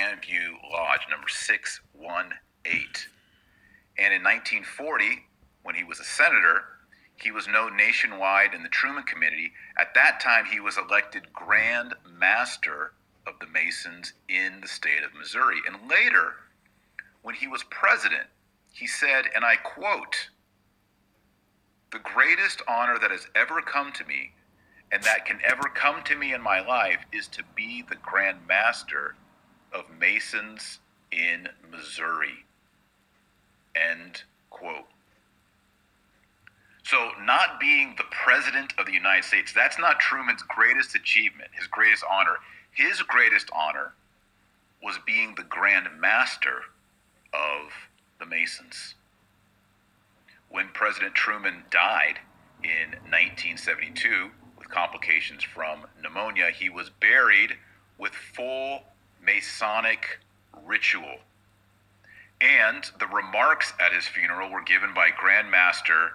Grandview Lodge, number 618. And in 1940, when he was a senator, he was known nationwide in the Truman Committee. At that time, he was elected Grand Master of the Masons in the state of Missouri. And later, when he was president, he said, and I quote, "The greatest honor that has ever come to me and that can ever come to me in my life is to be the Grand Master of Masons in Missouri." End quote. So not being the president of the United States, that's not Truman's greatest achievement, his greatest honor. His greatest honor was being the Grand Master of the Masons. When President Truman died in 1972 with complications from pneumonia, he was buried with full Masonic ritual. And the remarks at his funeral were given by Grand Master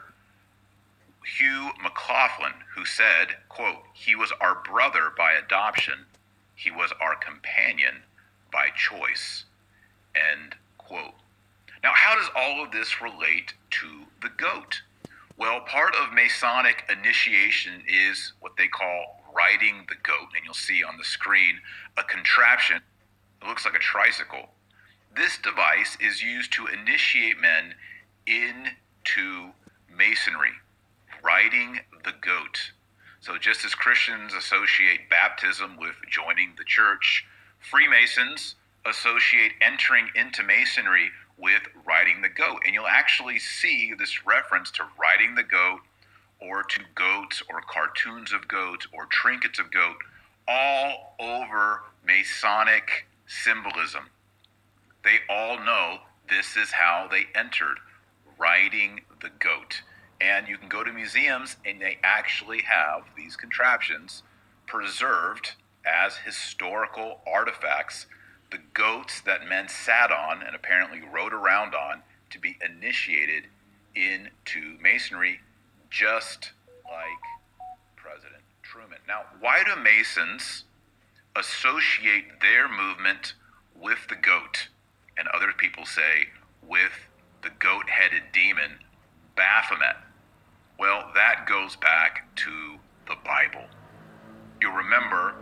Hugh McLaughlin, who said, quote, "He was our brother by adoption. He was our companion by choice." End quote. Now, how does all of this relate to the goat? Well, part of Masonic initiation is what they call riding the goat. And you'll see on the screen a contraption that looks like a tricycle. This device is used to initiate men into Masonry, riding the goat. So just as Christians associate baptism with joining the church, Freemasons associate entering into Masonry with riding the goat. And you'll actually see this reference to riding the goat or to goats or cartoons of goats or trinkets of goat all over Masonic symbolism. They all know this is how they entered, riding the goat. And you can go to museums and they actually have these contraptions preserved as historical artifacts, the goats that men sat on and apparently rode around on to be initiated into Masonry, just like President Truman. Now, why do Masons associate their movement with the goat? And other people say with the goat-headed demon, Baphomet. Well, that goes back to the Bible. You'll remember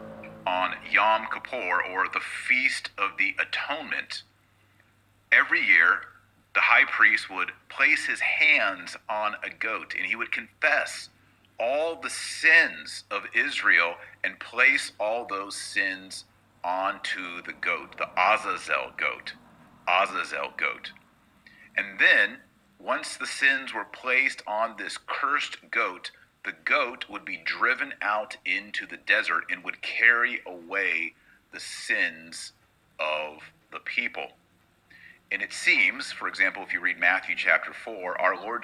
on Yom Kippur, or the Feast of the Atonement, every year the high priest would place his hands on a goat and he would confess all the sins of Israel and place all those sins onto the goat, the Azazel goat. And then, once the sins were placed on this cursed goat, the goat would be driven out into the desert and would carry away the sins of the people. And it seems, for example, if you read Matthew chapter 4, our Lord